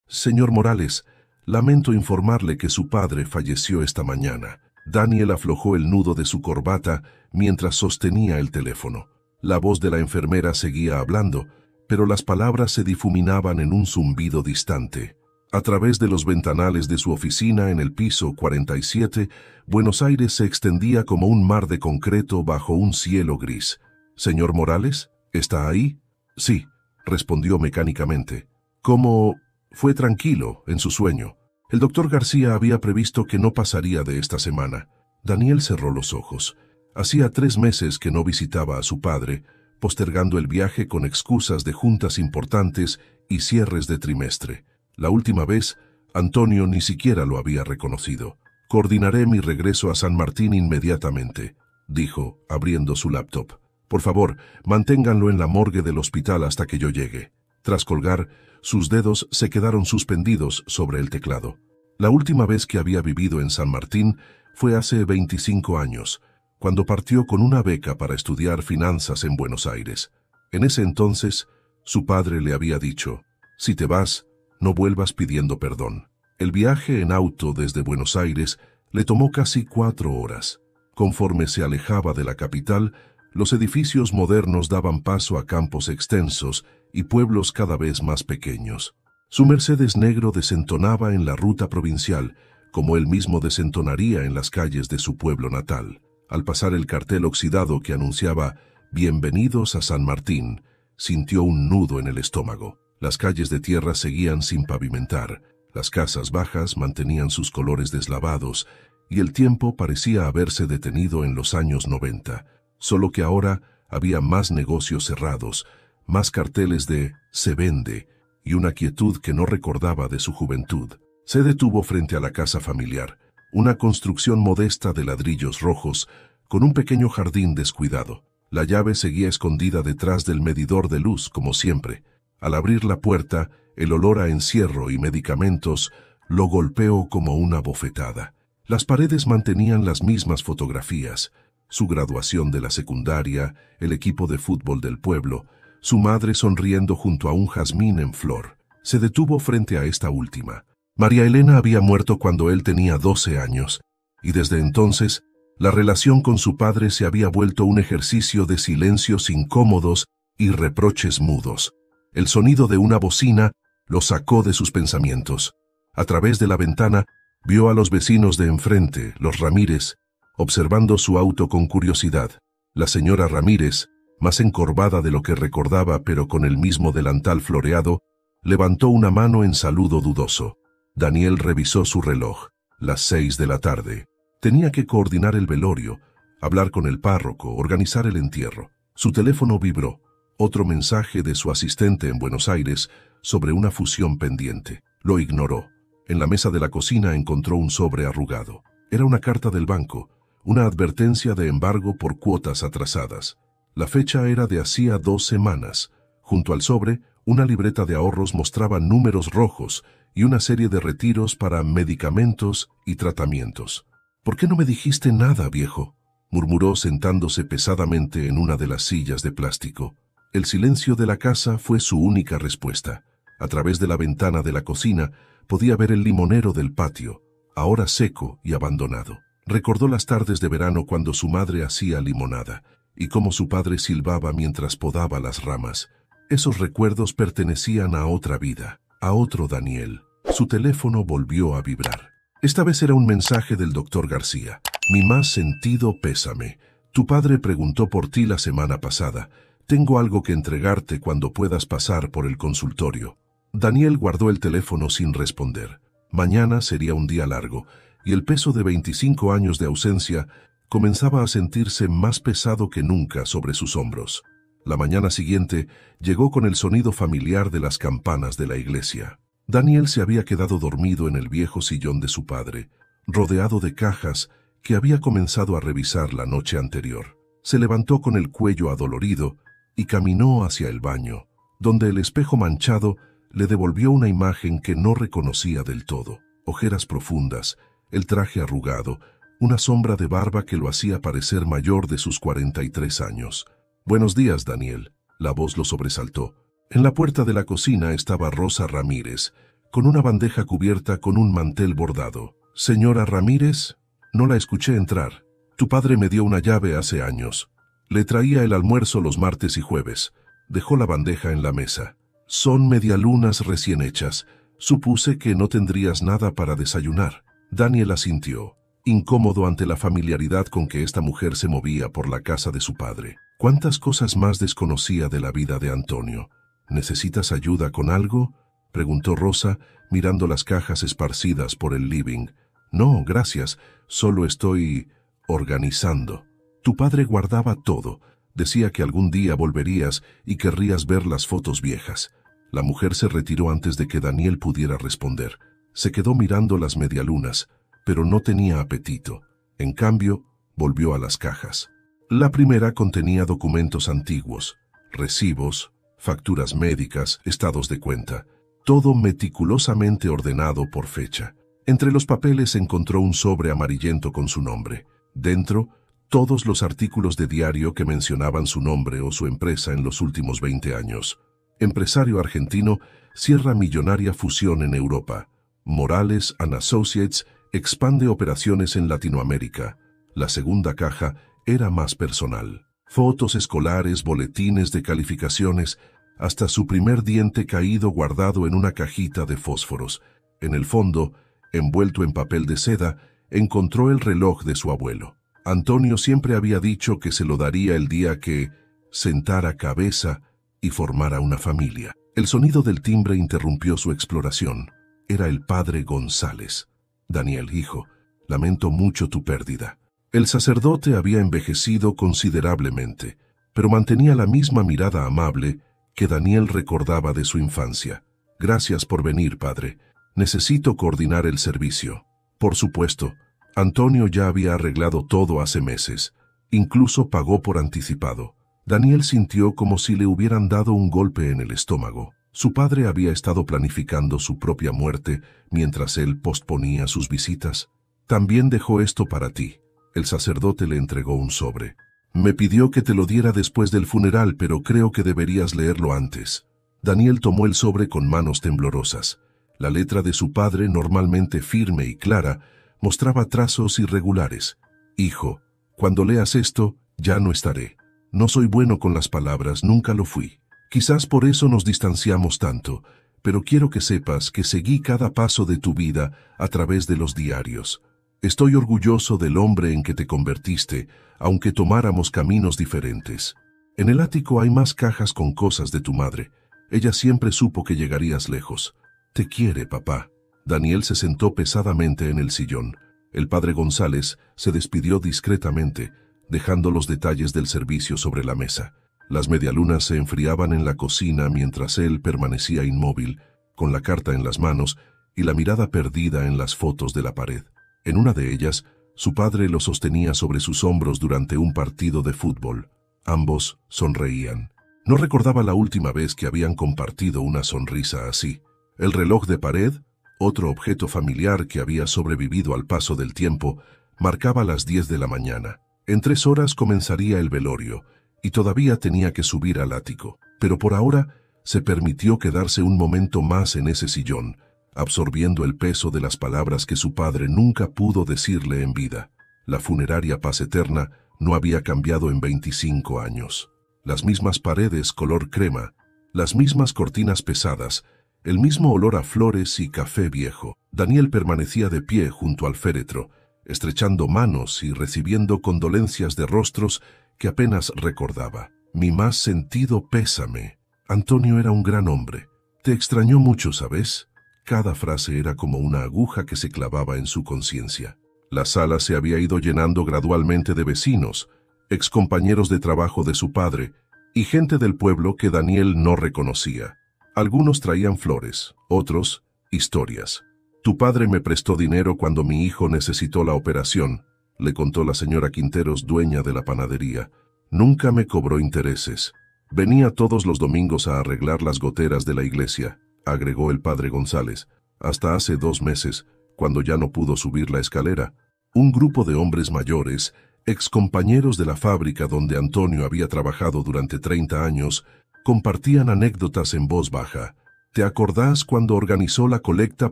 Señor Morales, lamento informarle que su padre falleció esta mañana. Daniel aflojó el nudo de su corbata mientras sostenía el teléfono. La voz de la enfermera seguía hablando, pero las palabras se difuminaban en un zumbido distante. A través de los ventanales de su oficina en el piso 47, Buenos Aires se extendía como un mar de concreto bajo un cielo gris. «¿Señor Morales? ¿Está ahí?» «Sí», respondió mecánicamente. «¿Cómo?» Fue tranquilo en su sueño. El doctor García había previsto que no pasaría de esta semana. Daniel cerró los ojos. Hacía 3 meses que no visitaba a su padre, postergando el viaje con excusas de juntas importantes y cierres de trimestre. La última vez, Antonio ni siquiera lo había reconocido. «Coordinaré mi regreso a San Martín inmediatamente», dijo, abriendo su laptop. «Por favor, manténganlo en la morgue del hospital hasta que yo llegue». Tras colgar, sus dedos se quedaron suspendidos sobre el teclado. La última vez que había vivido en San Martín fue hace 25 años, cuando partió con una beca para estudiar finanzas en Buenos Aires. En ese entonces, su padre le había dicho: «Si te vas, no vuelvas pidiendo perdón». El viaje en auto desde Buenos Aires le tomó casi 4 horas. Conforme se alejaba de la capital, los edificios modernos daban paso a campos extensos y pueblos cada vez más pequeños. Su Mercedes negro desentonaba en la ruta provincial, como él mismo desentonaría en las calles de su pueblo natal. Al pasar el cartel oxidado que anunciaba «Bienvenidos a San Martín», sintió un nudo en el estómago. Las calles de tierra seguían sin pavimentar, las casas bajas mantenían sus colores deslavados, y el tiempo parecía haberse detenido en los años 90, solo que ahora había más negocios cerrados, más carteles de «se vende» y una quietud que no recordaba de su juventud. Se detuvo frente a la casa familiar, una construcción modesta de ladrillos rojos, con un pequeño jardín descuidado. La llave seguía escondida detrás del medidor de luz, como siempre. Al abrir la puerta, el olor a encierro y medicamentos lo golpeó como una bofetada. Las paredes mantenían las mismas fotografías: su graduación de la secundaria, el equipo de fútbol del pueblo, su madre sonriendo junto a un jazmín en flor. Se detuvo frente a esta última. María Elena había muerto cuando él tenía 12 años, y desde entonces la relación con su padre se había vuelto un ejercicio de silencios incómodos y reproches mudos. El sonido de una bocina lo sacó de sus pensamientos. A través de la ventana vio a los vecinos de enfrente, los Ramírez, observando su auto con curiosidad. La señora Ramírez, más encorvada de lo que recordaba pero con el mismo delantal floreado, levantó una mano en saludo dudoso. Daniel revisó su reloj. Las 6 de la tarde. Tenía que coordinar el velorio, hablar con el párroco, organizar el entierro. Su teléfono vibró. Otro mensaje de su asistente en Buenos Aires sobre una fusión pendiente. Lo ignoró. En la mesa de la cocina encontró un sobre arrugado. Era una carta del banco, una advertencia de embargo por cuotas atrasadas. La fecha era de hacía 2 semanas. Junto al sobre, una libreta de ahorros mostraba números rojos y una serie de retiros para medicamentos y tratamientos. «¿Por qué no me dijiste nada, viejo?», murmuró sentándose pesadamente en una de las sillas de plástico. El silencio de la casa fue su única respuesta. A través de la ventana de la cocina podía ver el limonero del patio, ahora seco y abandonado. Recordó las tardes de verano cuando su madre hacía limonada, y cómo su padre silbaba mientras podaba las ramas. Esos recuerdos pertenecían a otra vida, a otro Daniel. Su teléfono volvió a vibrar. Esta vez era un mensaje del doctor García. «Mi más sentido pésame. Tu padre preguntó por ti la semana pasada. Tengo algo que entregarte cuando puedas pasar por el consultorio». Daniel guardó el teléfono sin responder. Mañana sería un día largo, y el peso de 25 años de ausencia comenzaba a sentirse más pesado que nunca sobre sus hombros. La mañana siguiente llegó con el sonido familiar de las campanas de la iglesia. Daniel se había quedado dormido en el viejo sillón de su padre, rodeado de cajas que había comenzado a revisar la noche anterior. Se levantó con el cuello adolorido y caminó hacia el baño, donde el espejo manchado le devolvió una imagen que no reconocía del todo. Ojeras profundas, el traje arrugado, una sombra de barba que lo hacía parecer mayor de sus 43 años. «Buenos días, Daniel», la voz lo sobresaltó. En la puerta de la cocina estaba Rosa Ramírez, con una bandeja cubierta con un mantel bordado. «Señora Ramírez», no la escuché entrar. «Tu padre me dio una llave hace años. Le traía el almuerzo los martes y jueves». Dejó la bandeja en la mesa. «Son medialunas recién hechas. Supuse que no tendrías nada para desayunar». Daniel asintió, incómodo ante la familiaridad con que esta mujer se movía por la casa de su padre. ¿Cuántas cosas más desconocía de la vida de Antonio? «¿Necesitas ayuda con algo?», preguntó Rosa, mirando las cajas esparcidas por el living. «No, gracias, solo estoy organizando». «Tu padre guardaba todo. Decía que algún día volverías y querrías ver las fotos viejas». La mujer se retiró antes de que Daniel pudiera responder. Se quedó mirando las medialunas, pero no tenía apetito. En cambio, volvió a las cajas. La primera contenía documentos antiguos, recibos, facturas médicas, estados de cuenta, todo meticulosamente ordenado por fecha. Entre los papeles encontró un sobre amarillento con su nombre. Dentro, todos los artículos de diario que mencionaban su nombre o su empresa en los últimos 20 años. Empresario argentino, cierra millonaria fusión en Europa. Morales & Associates expande operaciones en Latinoamérica. La segunda caja era más personal. Fotos escolares, boletines de calificaciones, hasta su primer diente caído guardado en una cajita de fósforos. En el fondo, envuelto en papel de seda, encontró el reloj de su abuelo. Antonio siempre había dicho que se lo daría el día que sentara cabeza y formara una familia. El sonido del timbre interrumpió su exploración. Era el padre González. «Daniel, hijo, lamento mucho tu pérdida». El sacerdote había envejecido considerablemente, pero mantenía la misma mirada amable que Daniel recordaba de su infancia. «Gracias por venir, padre. Necesito coordinar el servicio». Por supuesto, Antonio ya había arreglado todo hace meses. Incluso pagó por anticipado. Daniel sintió como si le hubieran dado un golpe en el estómago. Su padre había estado planificando su propia muerte mientras él posponía sus visitas. «También dejó esto para ti». El sacerdote le entregó un sobre. «Me pidió que te lo diera después del funeral, pero creo que deberías leerlo antes». Daniel tomó el sobre con manos temblorosas. La letra de su padre, normalmente firme y clara, mostraba trazos irregulares. «Hijo, cuando leas esto, ya no estaré. No soy bueno con las palabras, nunca lo fui. Quizás por eso nos distanciamos tanto, pero quiero que sepas que seguí cada paso de tu vida a través de los diarios. Estoy orgulloso del hombre en que te convertiste, aunque tomáramos caminos diferentes. En el ático hay más cajas con cosas de tu madre. Ella siempre supo que llegarías lejos. Te quiere, papá». Daniel se sentó pesadamente en el sillón. El padre González se despidió discretamente, dejando los detalles del servicio sobre la mesa. Las medialunas se enfriaban en la cocina mientras él permanecía inmóvil, con la carta en las manos y la mirada perdida en las fotos de la pared. En una de ellas, su padre lo sostenía sobre sus hombros durante un partido de fútbol. Ambos sonreían. No recordaba la última vez que habían compartido una sonrisa así. El reloj de pared, otro objeto familiar que había sobrevivido al paso del tiempo, marcaba las 10 de la mañana. En 3 horas comenzaría el velorio, y todavía tenía que subir al ático. Pero por ahora se permitió quedarse un momento más en ese sillón, absorbiendo el peso de las palabras que su padre nunca pudo decirle en vida. La funeraria Paz Eterna no había cambiado en 25 años. Las mismas paredes color crema, las mismas cortinas pesadas, el mismo olor a flores y café viejo. Daniel permanecía de pie junto al féretro, estrechando manos y recibiendo condolencias de rostros que apenas recordaba. «Mi más sentido pésame. Antonio era un gran hombre. Te extrañó mucho, ¿sabes?». Cada frase era como una aguja que se clavaba en su conciencia. La sala se había ido llenando gradualmente de vecinos, excompañeros de trabajo de su padre y gente del pueblo que Daniel no reconocía. Algunos traían flores, otros, historias. «Tu padre me prestó dinero cuando mi hijo necesitó la operación», le contó la señora Quinteros, dueña de la panadería. «Nunca me cobró intereses. Venía todos los domingos a arreglar las goteras de la iglesia», agregó el padre González, «hasta hace 2 meses, cuando ya no pudo subir la escalera». Un grupo de hombres mayores, excompañeros de la fábrica donde Antonio había trabajado durante 30 años, compartían anécdotas en voz baja. ¿Te acordás cuando organizó la colecta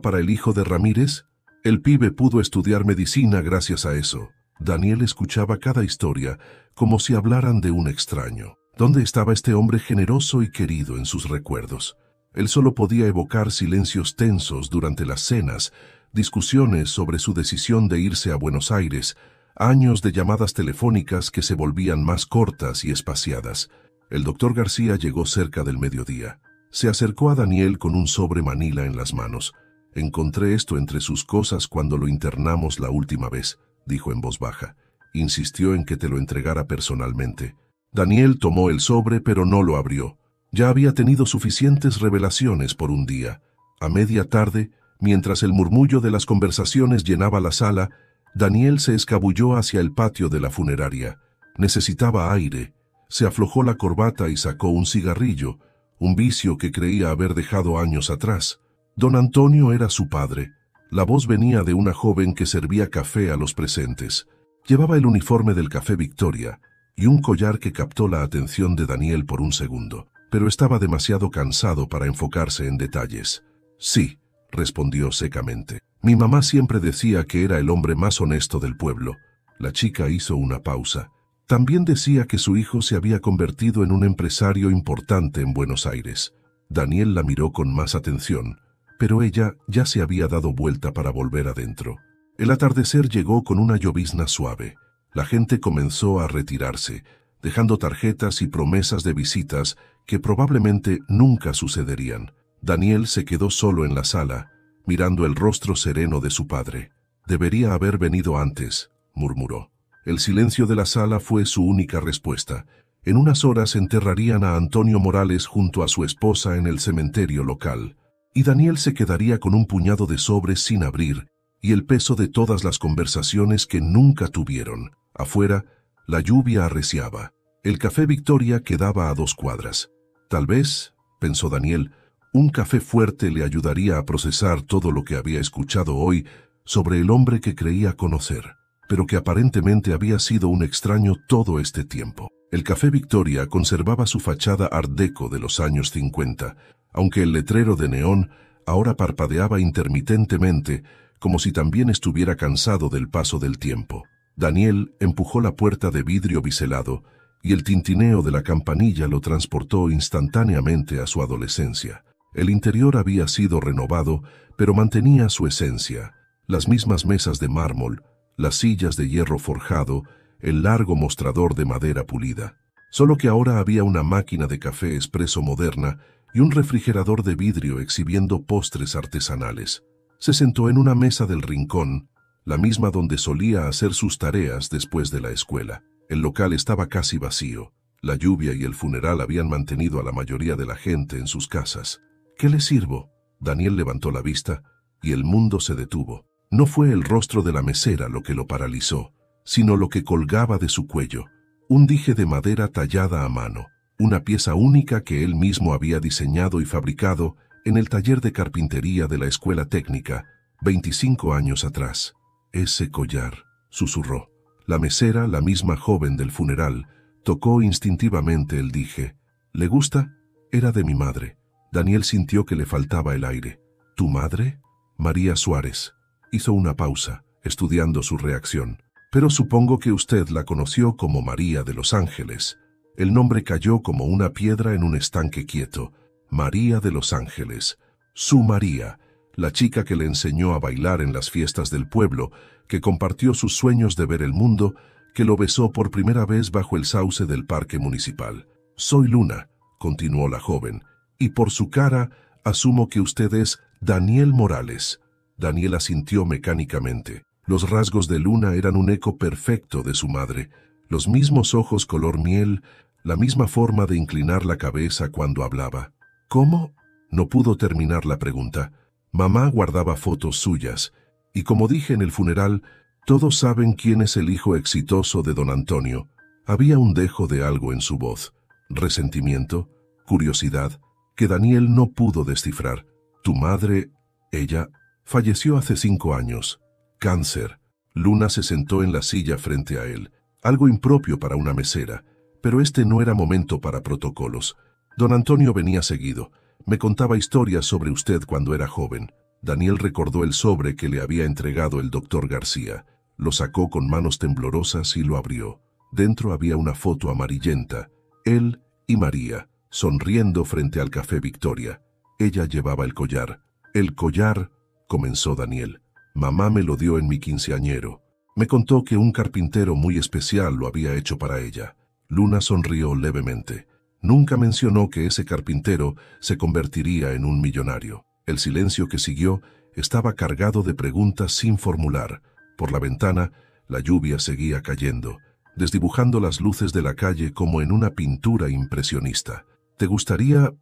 para el hijo de Ramírez? El pibe pudo estudiar medicina gracias a eso. Daniel escuchaba cada historia como si hablaran de un extraño. ¿Dónde estaba este hombre generoso y querido en sus recuerdos? Él solo podía evocar silencios tensos durante las cenas, discusiones sobre su decisión de irse a Buenos Aires, años de llamadas telefónicas que se volvían más cortas y espaciadas. El doctor García llegó cerca del mediodía. Se acercó a Daniel con un sobre manila en las manos. «Encontré esto entre sus cosas cuando lo internamos la última vez», dijo en voz baja. Insistió en que te lo entregara personalmente. Daniel tomó el sobre, pero no lo abrió. Ya había tenido suficientes revelaciones por un día. A media tarde, mientras el murmullo de las conversaciones llenaba la sala, Daniel se escabulló hacia el patio de la funeraria. Necesitaba aire. Se aflojó la corbata y sacó un cigarrillo, un vicio que creía haber dejado años atrás. Don Antonio era su padre. La voz venía de una joven que servía café a los presentes. Llevaba el uniforme del Café Victoria y un collar que captó la atención de Daniel por un segundo, pero estaba demasiado cansado para enfocarse en detalles. «Sí», respondió secamente. «Mi mamá siempre decía que era el hombre más honesto del pueblo». La chica hizo una pausa. También decía que su hijo se había convertido en un empresario importante en Buenos Aires. Daniel la miró con más atención, pero ella ya se había dado vuelta para volver adentro. El atardecer llegó con una llovizna suave. La gente comenzó a retirarse, dejando tarjetas y promesas de visitas que probablemente nunca sucederían. Daniel se quedó solo en la sala, mirando el rostro sereno de su padre. «Debería haber venido antes», murmuró. El silencio de la sala fue su única respuesta. En unas horas enterrarían a Antonio Morales junto a su esposa en el cementerio local, y Daniel se quedaría con un puñado de sobres sin abrir y el peso de todas las conversaciones que nunca tuvieron. Afuera, la lluvia arreciaba. El Café Victoria quedaba a 2 cuadras. Tal vez, pensó Daniel, un café fuerte le ayudaría a procesar todo lo que había escuchado hoy sobre el hombre que creía conocer, pero que aparentemente había sido un extraño todo este tiempo. El Café Victoria conservaba su fachada art déco de los años 50, aunque el letrero de neón ahora parpadeaba intermitentemente, como si también estuviera cansado del paso del tiempo. Daniel empujó la puerta de vidrio biselado y el tintineo de la campanilla lo transportó instantáneamente a su adolescencia. El interior había sido renovado, pero mantenía su esencia: las mismas mesas de mármol, las sillas de hierro forjado, el largo mostrador de madera pulida. Solo que ahora había una máquina de café expreso moderna y un refrigerador de vidrio exhibiendo postres artesanales. Se sentó en una mesa del rincón, la misma donde solía hacer sus tareas después de la escuela. El local estaba casi vacío. La lluvia y el funeral habían mantenido a la mayoría de la gente en sus casas. «¿Qué le sirvo?». Daniel levantó la vista y el mundo se detuvo. No fue el rostro de la mesera lo que lo paralizó, sino lo que colgaba de su cuello. Un dije de madera tallada a mano, una pieza única que él mismo había diseñado y fabricado en el taller de carpintería de la escuela técnica, 25 años atrás. «Ese collar», susurró. La mesera, la misma joven del funeral, tocó instintivamente el dije. «¿Le gusta?». «Era de mi madre». Daniel sintió que le faltaba el aire. «¿Tu madre?». «María Suárez». Hizo una pausa, estudiando su reacción. «Pero supongo que usted la conoció como María de los Ángeles». El nombre cayó como una piedra en un estanque quieto. María de los Ángeles. Su María, la chica que le enseñó a bailar en las fiestas del pueblo, que compartió sus sueños de ver el mundo, que lo besó por primera vez bajo el sauce del parque municipal. «Soy Luna», continuó la joven, «y por su cara asumo que usted es Daniel Morales». Daniel asintió mecánicamente. Los rasgos de Luna eran un eco perfecto de su madre. Los mismos ojos color miel, la misma forma de inclinar la cabeza cuando hablaba. «¿Cómo?». No pudo terminar la pregunta. Mamá guardaba fotos suyas, y como dije en el funeral, todos saben quién es el hijo exitoso de don Antonio. Había un dejo de algo en su voz, resentimiento, curiosidad, que Daniel no pudo descifrar. «Tu madre, ella, falleció hace 5 años. Cáncer». Luna se sentó en la silla frente a él, algo impropio para una mesera, pero este no era momento para protocolos. Don Antonio venía seguido, Me contaba historias sobre usted cuando era joven. Daniel recordó el sobre que le había entregado el doctor García. Lo sacó con manos temblorosas y lo abrió. Dentro había una foto amarillenta. Él y María, sonriendo frente al Café Victoria. Ella llevaba el collar. El collar, comenzó Daniel. Mamá me lo dio en mi quinceañero. Me contó que un carpintero muy especial lo había hecho para ella. Luna sonrió levemente. Nunca mencionó que ese carpintero se convertiría en un millonario. El silencio que siguió estaba cargado de preguntas sin formular. Por la ventana, la lluvia seguía cayendo, desdibujando las luces de la calle como en una pintura impresionista. ¿Te gustaría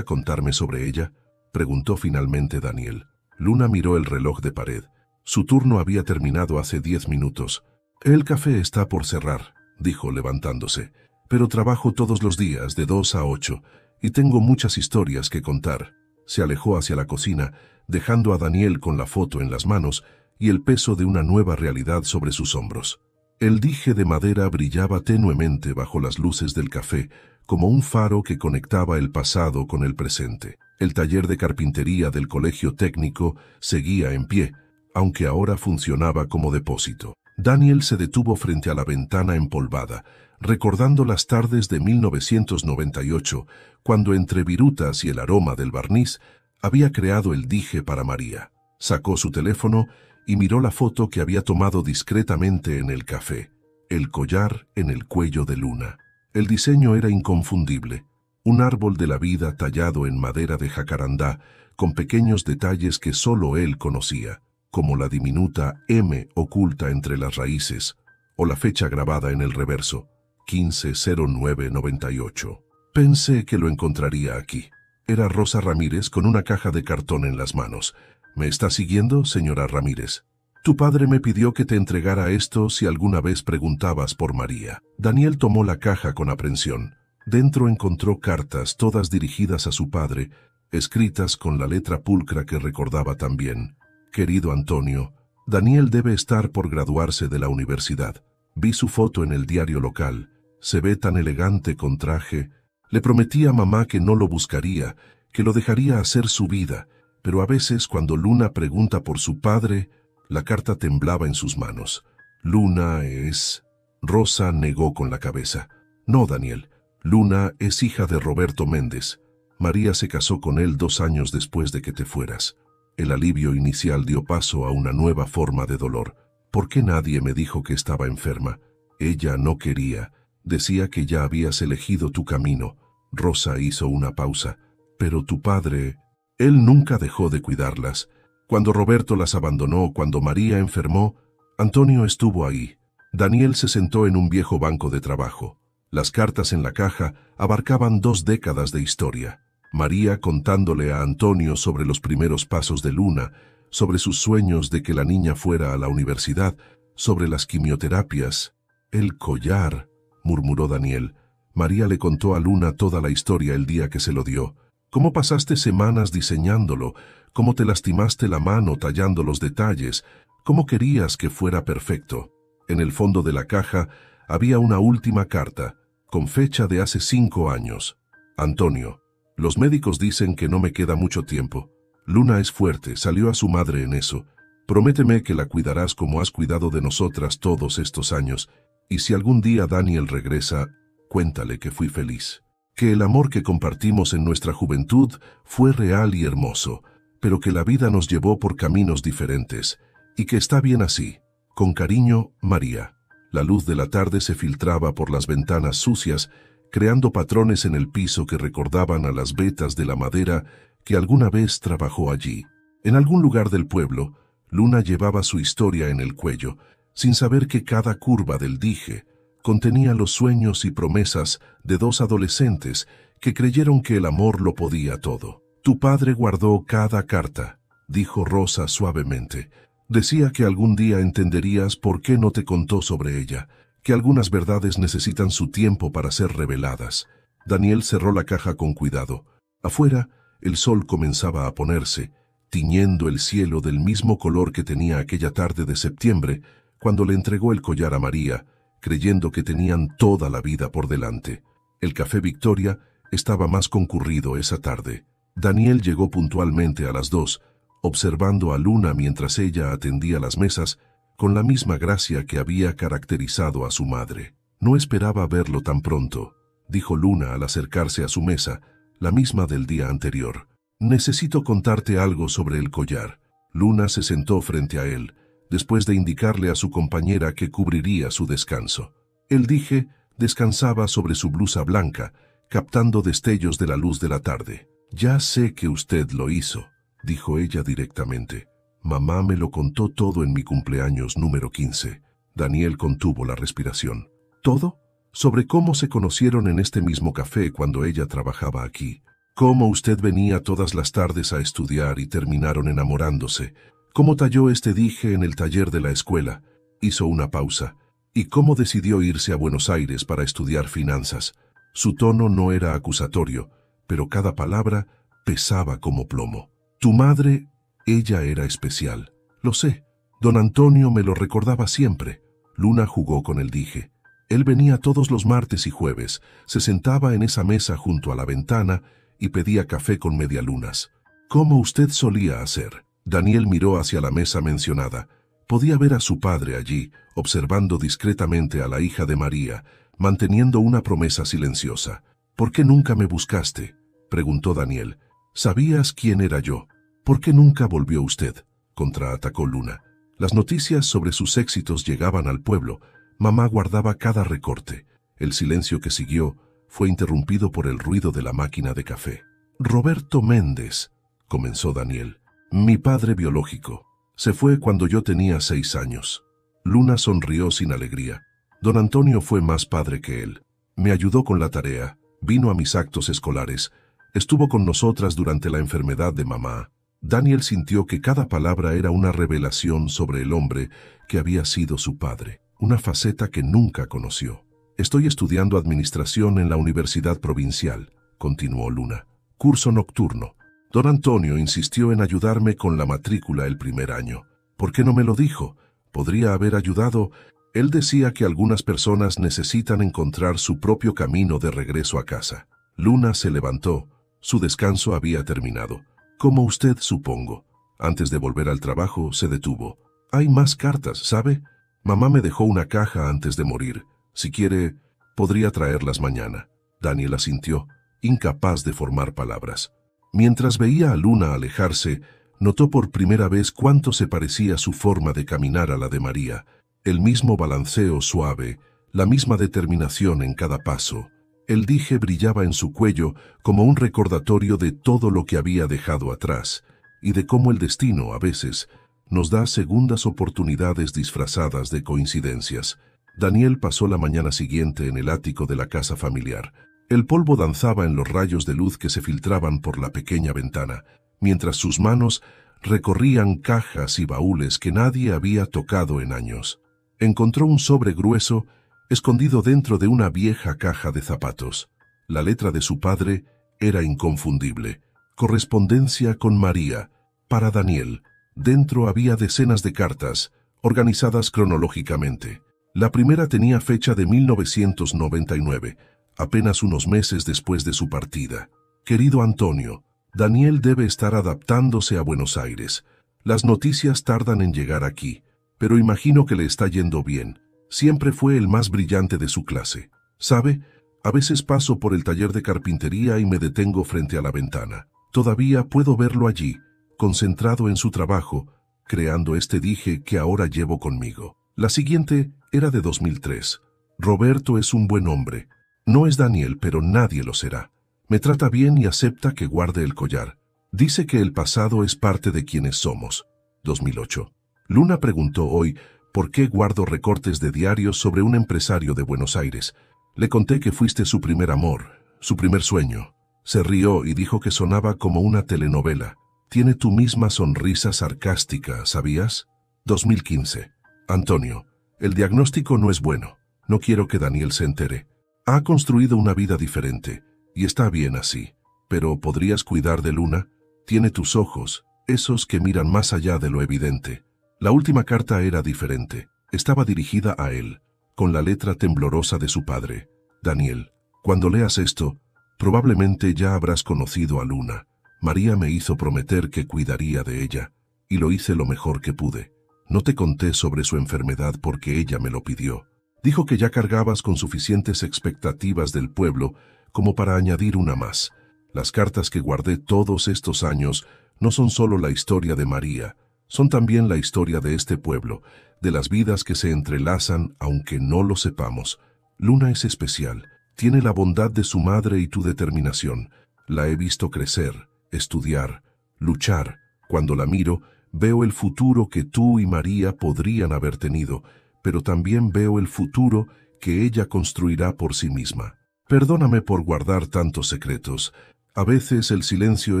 contarme sobre ella?, preguntó finalmente Daniel. Luna miró el reloj de pared. Su turno había terminado hace 10 minutos. El café está por cerrar, dijo levantándose, pero trabajo todos los días de 2 a 8 y tengo muchas historias que contar. Se alejó hacia la cocina, dejando a Daniel con la foto en las manos y el peso de una nueva realidad sobre sus hombros. El dije de madera brillaba tenuemente bajo las luces del café, como un faro que conectaba el pasado con el presente. El taller de carpintería del colegio técnico seguía en pie, aunque ahora funcionaba como depósito. Daniel se detuvo frente a la ventana empolvada, recordando las tardes de 1998, cuando entre virutas y el aroma del barniz había creado el dije para María. Sacó su teléfono y miró la foto que había tomado discretamente en el café. El collar en el cuello de Luna. El diseño era inconfundible. Un árbol de la vida tallado en madera de jacarandá, con pequeños detalles que solo él conocía, como la diminuta M oculta entre las raíces, o la fecha grabada en el reverso, 15-09-98. Pensé que lo encontraría aquí. Era Rosa Ramírez con una caja de cartón en las manos. ¿Me está siguiendo, señora Ramírez? Tu padre me pidió que te entregara esto si alguna vez preguntabas por María. Daniel tomó la caja con aprensión. Dentro encontró cartas, todas dirigidas a su padre, escritas con la letra pulcra que recordaba tan bien. Querido Antonio, Daniel debe estar por graduarse de la universidad. Vi su foto en el diario local. Se ve tan elegante con traje. Le prometí a mamá que no lo buscaría, que lo dejaría hacer su vida, pero a veces cuando Luna pregunta por su padre, la carta temblaba en sus manos. Luna es... Rosa negó con la cabeza. No, Daniel. Luna es hija de Roberto Méndez. María se casó con él 2 años después de que te fueras. El alivio inicial dio paso a una nueva forma de dolor. ¿Por qué nadie me dijo que estaba enferma? Ella no quería. Decía que ya habías elegido tu camino. Rosa hizo una pausa. Pero tu padre... Él nunca dejó de cuidarlas. Cuando Roberto las abandonó, cuando María enfermó, Antonio estuvo ahí. Daniel se sentó en un viejo banco de trabajo. Las cartas en la caja abarcaban 2 décadas de historia. María contándole a Antonio sobre los primeros pasos de Luna, sobre sus sueños de que la niña fuera a la universidad, sobre las quimioterapias. El collar, murmuró Daniel. María le contó a Luna toda la historia el día que se lo dio. Cómo pasaste semanas diseñándolo, cómo te lastimaste la mano tallando los detalles, cómo querías que fuera perfecto. En el fondo de la caja había una última carta, con fecha de hace 5 años. Antonio, los médicos dicen que no me queda mucho tiempo. Luna es fuerte, salió a su madre en eso. Prométeme que la cuidarás como has cuidado de nosotras todos estos años, y si algún día Daniel regresa, cuéntale que fui feliz. Que el amor que compartimos en nuestra juventud fue real y hermoso, pero que la vida nos llevó por caminos diferentes, y que está bien así. Con cariño, María. La luz de la tarde se filtraba por las ventanas sucias, creando patrones en el piso que recordaban a las vetas de la madera que alguna vez trabajó allí. En algún lugar del pueblo, Luna llevaba su historia en el cuello, sin saber que cada curva del dije contenía los sueños y promesas de 2 adolescentes que creyeron que el amor lo podía todo. Tu padre guardó cada carta, dijo Rosa suavemente. Decía que algún día entenderías por qué no te contó sobre ella, que algunas verdades necesitan su tiempo para ser reveladas. Daniel cerró la caja con cuidado. Afuera, el sol comenzaba a ponerse, tiñendo el cielo del mismo color que tenía aquella tarde de septiembre, cuando le entregó el collar a María, creyendo que tenían toda la vida por delante. El Café Victoria estaba más concurrido esa tarde. Daniel llegó puntualmente a las 2, observando a Luna mientras ella atendía las mesas, con la misma gracia que había caracterizado a su madre. No esperaba verlo tan pronto, dijo Luna al acercarse a su mesa, la misma del día anterior. Necesito contarte algo sobre el collar. Luna se sentó frente a él, después de indicarle a su compañera que cubriría su descanso. El dije descansaba sobre su blusa blanca, captando destellos de la luz de la tarde. Ya sé que usted lo hizo, dijo ella directamente. Mamá me lo contó todo en mi cumpleaños número 15. Daniel contuvo la respiración. ¿Todo? Sobre cómo se conocieron en este mismo café cuando ella trabajaba aquí. Cómo usted venía todas las tardes a estudiar y terminaron enamorándose. Cómo talló este dije en el taller de la escuela. Hizo una pausa. Y cómo decidió irse a Buenos Aires para estudiar finanzas. Su tono no era acusatorio, pero cada palabra pesaba como plomo. Tu madre, ella era especial. Lo sé. Don Antonio me lo recordaba siempre. Luna jugó con el dije. Él venía todos los martes y jueves, se sentaba en esa mesa junto a la ventana y pedía café con medialunas. ¿Cómo usted solía hacer? Daniel miró hacia la mesa mencionada. Podía ver a su padre allí, observando discretamente a la hija de María, manteniendo una promesa silenciosa. ¿Por qué nunca me buscaste?, preguntó Daniel. ¿Sabías quién era yo? ¿Por qué nunca volvió usted?, contraatacó Luna. Las noticias sobre sus éxitos llegaban al pueblo. Mamá guardaba cada recorte. El silencio que siguió fue interrumpido por el ruido de la máquina de café. Roberto Méndez, comenzó Daniel. Mi padre biológico. Se fue cuando yo tenía 6 años. Luna sonrió sin alegría. Don Antonio fue más padre que él. Me ayudó con la tarea, vino a mis actos escolares, estuvo con nosotras durante la enfermedad de mamá. Daniel sintió que cada palabra era una revelación sobre el hombre que había sido su padre, una faceta que nunca conoció. Estoy estudiando administración en la Universidad Provincial, continuó Luna. Curso nocturno. Don Antonio insistió en ayudarme con la matrícula el primer año. ¿Por qué no me lo dijo? Podría haber ayudado. Él decía que algunas personas necesitan encontrar su propio camino de regreso a casa. Luna se levantó. Su descanso había terminado. Como usted, supongo. Antes de volver al trabajo, se detuvo. Hay más cartas, ¿sabe? Mamá me dejó una caja antes de morir. Si quiere, podría traerlas mañana. Daniel asintió, incapaz de formar palabras. Mientras veía a Luna alejarse, notó por primera vez cuánto se parecía su forma de caminar a la de María. El mismo balanceo suave, la misma determinación en cada paso. El dije brillaba en su cuello como un recordatorio de todo lo que había dejado atrás, y de cómo el destino, a veces, nos da segundas oportunidades disfrazadas de coincidencias. Daniel pasó la mañana siguiente en el ático de la casa familiar. El polvo danzaba en los rayos de luz que se filtraban por la pequeña ventana, mientras sus manos recorrían cajas y baúles que nadie había tocado en años. Encontró un sobre grueso escondido dentro de una vieja caja de zapatos. La letra de su padre era inconfundible. Correspondencia con María. Para Daniel. Dentro había decenas de cartas, organizadas cronológicamente. La primera tenía fecha de 1999, apenas unos meses después de su partida. Querido Antonio, Daniel debe estar adaptándose a Buenos Aires. Las noticias tardan en llegar aquí, pero imagino que le está yendo bien. Siempre fue el más brillante de su clase. ¿Sabe? A veces paso por el taller de carpintería y me detengo frente a la ventana. Todavía puedo verlo allí, concentrado en su trabajo, creando este dije que ahora llevo conmigo. La siguiente era de 2003. Roberto es un buen hombre. No es Daniel, pero nadie lo será. Me trata bien y acepta que guarde el collar. Dice que el pasado es parte de quienes somos. 2008. Luna preguntó hoy por qué guardo recortes de diarios sobre un empresario de Buenos Aires. Le conté que fuiste su primer amor, su primer sueño. Se rió y dijo que sonaba como una telenovela. Tiene tu misma sonrisa sarcástica, ¿sabías? 2015. Antonio, el diagnóstico no es bueno. No quiero que Daniel se entere. Ha construido una vida diferente, y está bien así. Pero ¿podrías cuidar de Luna? Tiene tus ojos, esos que miran más allá de lo evidente. La última carta era diferente. Estaba dirigida a él, con la letra temblorosa de su padre. Daniel, cuando leas esto, probablemente ya habrás conocido a Luna. María me hizo prometer que cuidaría de ella, y lo hice lo mejor que pude. No te conté sobre su enfermedad porque ella me lo pidió. Dijo que ya cargabas con suficientes expectativas del pueblo como para añadir una más. Las cartas que guardé todos estos años no son solo la historia de María, son también la historia de este pueblo, de las vidas que se entrelazan aunque no lo sepamos. Luna es especial, tiene la bondad de su madre y tu determinación. La he visto crecer, estudiar, luchar. Cuando la miro, veo el futuro que tú y María podrían haber tenido, pero también veo el futuro que ella construirá por sí misma. Perdóname por guardar tantos secretos. A veces el silencio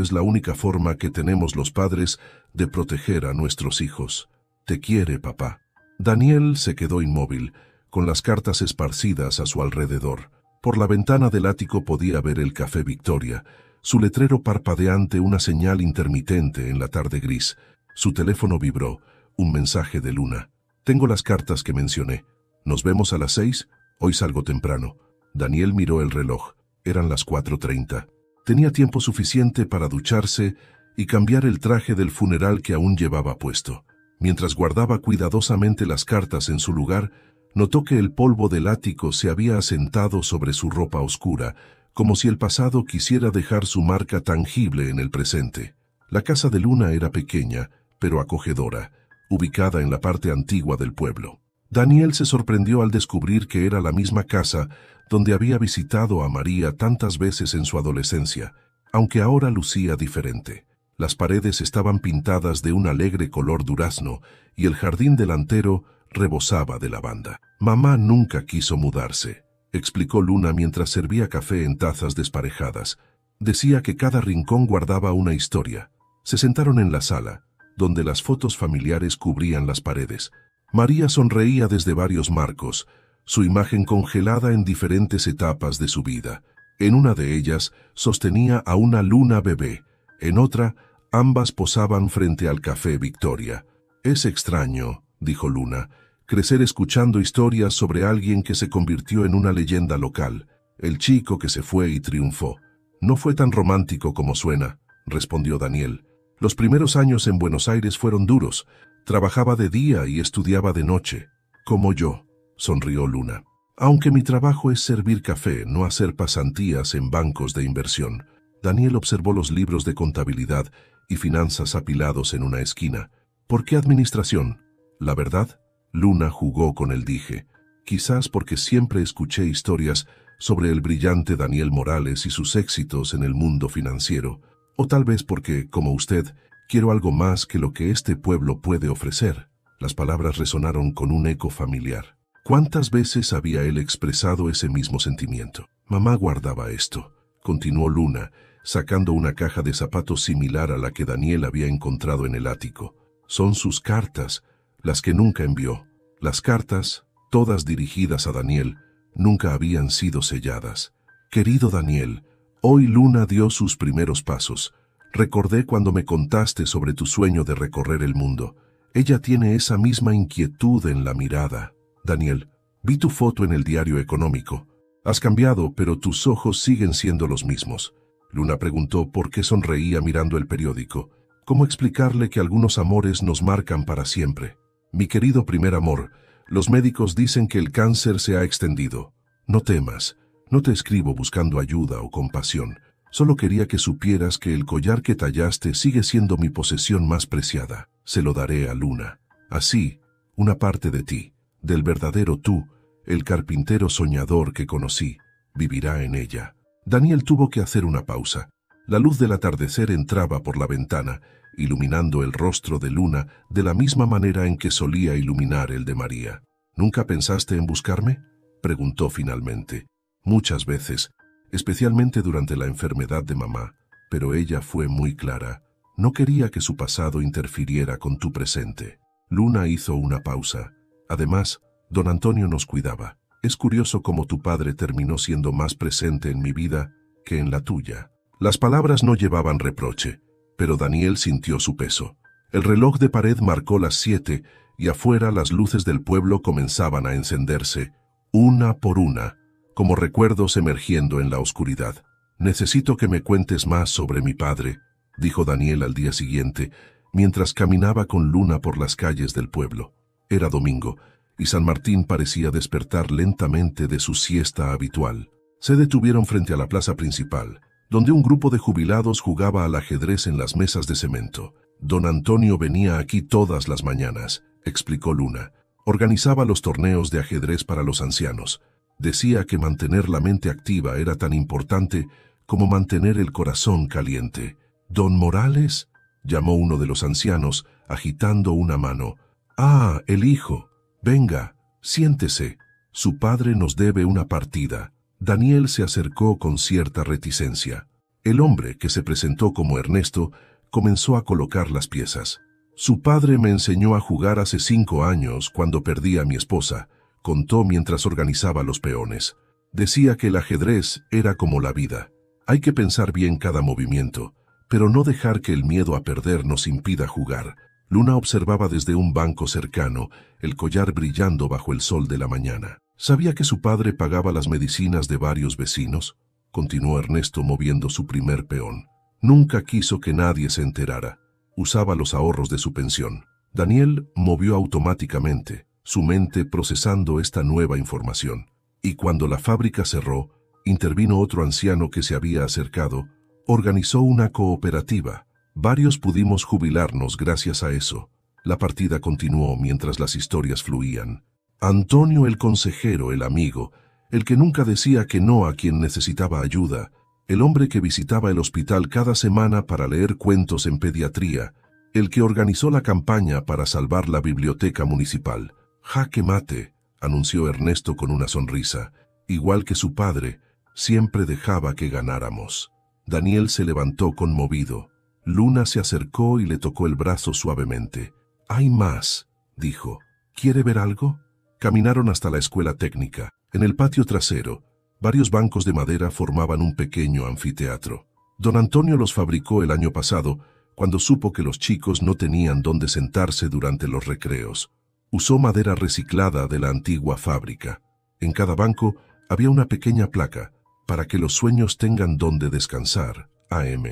es la única forma que tenemos los padres de proteger a nuestros hijos. Te quiere, papá. Daniel se quedó inmóvil, con las cartas esparcidas a su alrededor. Por la ventana del ático podía ver el Café Victoria, su letrero parpadeante, una señal intermitente en la tarde gris. Su teléfono vibró, un mensaje de Luna. Tengo las cartas que mencioné. ¿Nos vemos a las 6? Hoy salgo temprano. Daniel miró el reloj. Eran las 4:30. Tenía tiempo suficiente para ducharse y cambiar el traje del funeral que aún llevaba puesto. Mientras guardaba cuidadosamente las cartas en su lugar, notó que el polvo del ático se había asentado sobre su ropa oscura, como si el pasado quisiera dejar su marca tangible en el presente. La casa de Luna era pequeña, pero acogedora, ubicada en la parte antigua del pueblo. Daniel se sorprendió al descubrir que era la misma casa donde había visitado a María tantas veces en su adolescencia, aunque ahora lucía diferente. Las paredes estaban pintadas de un alegre color durazno y el jardín delantero rebosaba de lavanda. Mamá nunca quiso mudarse, explicó Luna mientras servía café en tazas desparejadas. Decía que cada rincón guardaba una historia. Se sentaron en la sala, donde las fotos familiares cubrían las paredes. María sonreía desde varios marcos, su imagen congelada en diferentes etapas de su vida. En una de ellas sostenía a una Luna bebé, en otra ambas posaban frente al Café Victoria. Es extraño, dijo Luna, crecer escuchando historias sobre alguien que se convirtió en una leyenda local, el chico que se fue y triunfó. No fue tan romántico como suena, respondió Daniel. Los primeros años en Buenos Aires fueron duros. Trabajaba de día y estudiaba de noche. Como yo, sonrió Luna. Aunque mi trabajo es servir café, no hacer pasantías en bancos de inversión. Daniel observó los libros de contabilidad y finanzas apilados en una esquina. ¿Por qué administración? La verdad, Luna jugó con el dije. Quizás porque siempre escuché historias sobre el brillante Daniel Morales y sus éxitos en el mundo financiero. O tal vez porque, como usted, quiero algo más que lo que este pueblo puede ofrecer. Las palabras resonaron con un eco familiar. ¿Cuántas veces había él expresado ese mismo sentimiento? Mamá guardaba esto, continuó Luna, sacando una caja de zapatos similar a la que Daniel había encontrado en el ático. Son sus cartas, las que nunca envió. Las cartas, todas dirigidas a Daniel, nunca habían sido selladas. Querido Daniel, hoy Luna dio sus primeros pasos. Recordé cuando me contaste sobre tu sueño de recorrer el mundo. Ella tiene esa misma inquietud en la mirada. Daniel, vi tu foto en el diario económico. Has cambiado, pero tus ojos siguen siendo los mismos. Luna preguntó por qué sonreía mirando el periódico. ¿Cómo explicarle que algunos amores nos marcan para siempre? Mi querido primer amor, los médicos dicen que el cáncer se ha extendido. No temas, no te escribo buscando ayuda o compasión. Solo quería que supieras que el collar que tallaste sigue siendo mi posesión más preciada. Se lo daré a Luna. Así, una parte de ti, del verdadero tú, el carpintero soñador que conocí, vivirá en ella. Daniel tuvo que hacer una pausa. La luz del atardecer entraba por la ventana, iluminando el rostro de Luna de la misma manera en que solía iluminar el de María. ¿Nunca pensaste en buscarme?, preguntó finalmente. Muchas veces, especialmente durante la enfermedad de mamá, pero ella fue muy clara. No quería que su pasado interfiriera con tu presente. Luna hizo una pausa. Además, don Antonio nos cuidaba. Es curioso cómo tu padre terminó siendo más presente en mi vida que en la tuya. Las palabras no llevaban reproche, pero Daniel sintió su peso. El reloj de pared marcó las 7 y afuera las luces del pueblo comenzaban a encenderse, una por una, como recuerdos emergiendo en la oscuridad. Necesito que me cuentes más sobre mi padre, dijo Daniel al día siguiente, mientras caminaba con Luna por las calles del pueblo. Era domingo, y San Martín parecía despertar lentamente de su siesta habitual. Se detuvieron frente a la plaza principal, donde un grupo de jubilados jugaba al ajedrez en las mesas de cemento. Don Antonio venía aquí todas las mañanas, explicó Luna. Organizaba los torneos de ajedrez para los ancianos. Decía que mantener la mente activa era tan importante como mantener el corazón caliente. «¿Don Morales?», llamó uno de los ancianos, agitando una mano. «Ah, el hijo. Venga, siéntese. Su padre nos debe una partida». Daniel se acercó con cierta reticencia. El hombre, que se presentó como Ernesto, comenzó a colocar las piezas. «Su padre me enseñó a jugar hace 5 años cuando perdí a mi esposa», contó mientras organizaba los peones. Decía que el ajedrez era como la vida. Hay que pensar bien cada movimiento, pero no dejar que el miedo a perder nos impida jugar. Luna observaba desde un banco cercano, el collar brillando bajo el sol de la mañana. ¿Sabía que su padre pagaba las medicinas de varios vecinos?, continuó Ernesto moviendo su primer peón. Nunca quiso que nadie se enterara. Usaba los ahorros de su pensión. Daniel movió automáticamente, su mente procesando esta nueva información. Y cuando la fábrica cerró, intervino otro anciano que se había acercado. Organizó una cooperativa. Varios pudimos jubilarnos gracias a eso. La partida continuó mientras las historias fluían. Antonio el consejero, el amigo, el que nunca decía que no a quien necesitaba ayuda, el hombre que visitaba el hospital cada semana para leer cuentos en pediatría, el que organizó la campaña para salvar la biblioteca municipal. «Jaque mate», anunció Ernesto con una sonrisa. Igual que su padre, siempre dejaba que ganáramos. Daniel se levantó conmovido. Luna se acercó y le tocó el brazo suavemente. «Hay más», dijo. «¿Quiere ver algo?». Caminaron hasta la escuela técnica. En el patio trasero, varios bancos de madera formaban un pequeño anfiteatro. Don Antonio los fabricó el año pasado, cuando supo que los chicos no tenían dónde sentarse durante los recreos. Usó madera reciclada de la antigua fábrica. En cada banco había una pequeña placa, para que los sueños tengan dónde descansar. AM.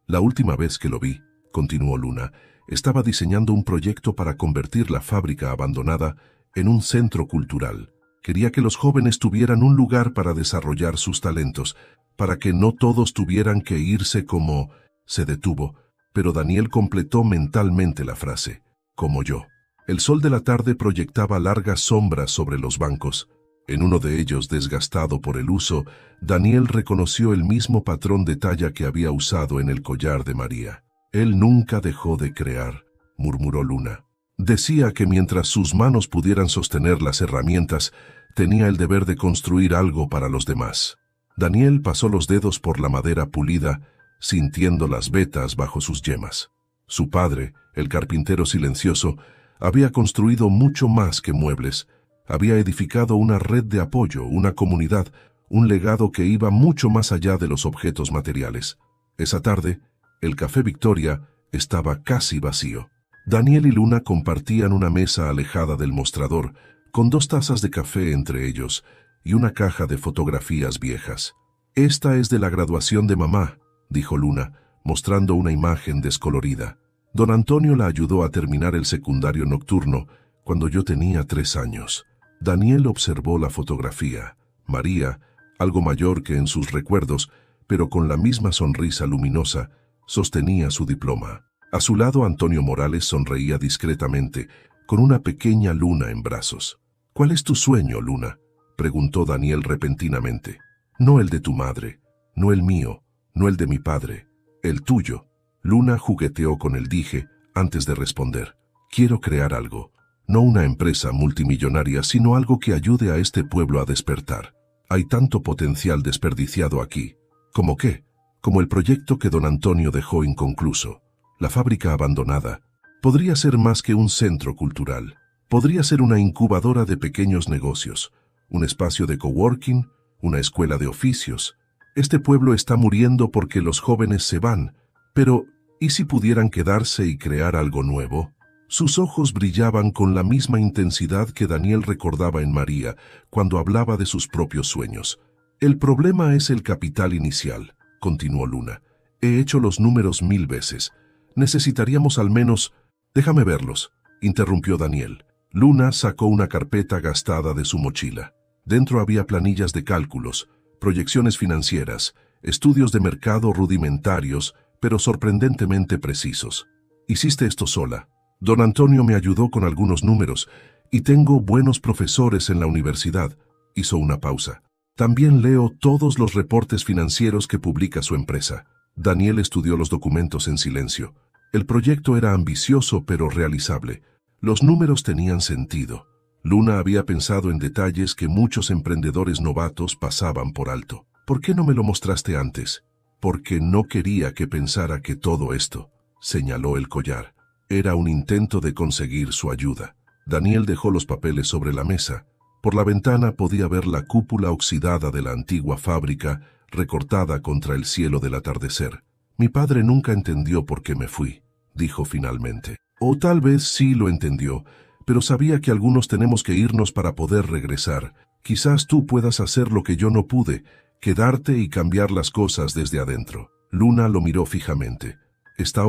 La última vez que lo vi, continuó Luna, estaba diseñando un proyecto para convertir la fábrica abandonada en un centro cultural. Quería que los jóvenes tuvieran un lugar para desarrollar sus talentos, para que no todos tuvieran que irse como... Se detuvo, pero Daniel completó mentalmente la frase. «Como yo». El sol de la tarde proyectaba largas sombras sobre los bancos. En uno de ellos, desgastado por el uso, Daniel reconoció el mismo patrón de talla que había usado en el collar de María. «Él nunca dejó de crear», murmuró Luna. Decía que mientras sus manos pudieran sostener las herramientas, tenía el deber de construir algo para los demás. Daniel pasó los dedos por la madera pulida, sintiendo las vetas bajo sus yemas. Su padre, el carpintero silencioso, había construido mucho más que muebles. Había edificado una red de apoyo, una comunidad, un legado que iba mucho más allá de los objetos materiales. Esa tarde, el Café Victoria estaba casi vacío. Daniel y Luna compartían una mesa alejada del mostrador, con 2 tazas de café entre ellos y una caja de fotografías viejas. «Esta es de la graduación de mamá», dijo Luna, mostrando una imagen descolorida. «Don Antonio la ayudó a terminar el secundario nocturno cuando yo tenía 3 años». Daniel observó la fotografía. María, algo mayor que en sus recuerdos, pero con la misma sonrisa luminosa, sostenía su diploma. A su lado, Antonio Morales sonreía discretamente, con una pequeña Luna en brazos. «¿Cuál es tu sueño, Luna?», preguntó Daniel repentinamente. «No el de tu madre, no el mío, no el de mi padre, el tuyo». Luna jugueteó con el dije antes de responder. «Quiero crear algo, no una empresa multimillonaria, sino algo que ayude a este pueblo a despertar. Hay tanto potencial desperdiciado aquí». «¿Cómo qué?». «Como el proyecto que don Antonio dejó inconcluso. La fábrica abandonada. Podría ser más que un centro cultural. Podría ser una incubadora de pequeños negocios, un espacio de coworking, una escuela de oficios. Este pueblo está muriendo porque los jóvenes se van, pero ¿y si pudieran quedarse y crear algo nuevo?». Sus ojos brillaban con la misma intensidad que Daniel recordaba en María cuando hablaba de sus propios sueños. «El problema es el capital inicial», continuó Luna. He hecho los números 1000 veces. Necesitaríamos al menos... Déjame verlos, interrumpió Daniel. Luna sacó una carpeta gastada de su mochila. Dentro había planillas de cálculos, proyecciones financieras, estudios de mercado rudimentarios, pero sorprendentemente precisos. Hiciste esto sola. Don Antonio me ayudó con algunos números, y tengo buenos profesores en la universidad. Hizo una pausa. También leo todos los reportes financieros que publica su empresa. Daniel estudió los documentos en silencio. El proyecto era ambicioso pero realizable. Los números tenían sentido. Luna había pensado en detalles que muchos emprendedores novatos pasaban por alto. ¿Por qué no me lo mostraste antes? Porque no quería que pensara que todo esto, señaló el collar, era un intento de conseguir su ayuda. Daniel dejó los papeles sobre la mesa. Por la ventana podía ver la cúpula oxidada de la antigua fábrica, recortada contra el cielo del atardecer. Mi padre nunca entendió por qué me fui, dijo finalmente. O tal vez sí lo entendió, pero sabía que algunos tenemos que irnos para poder regresar. Quizás tú puedas hacer lo que yo no pude, quedarte y cambiar las cosas desde adentro. Luna lo miró fijamente. Estoy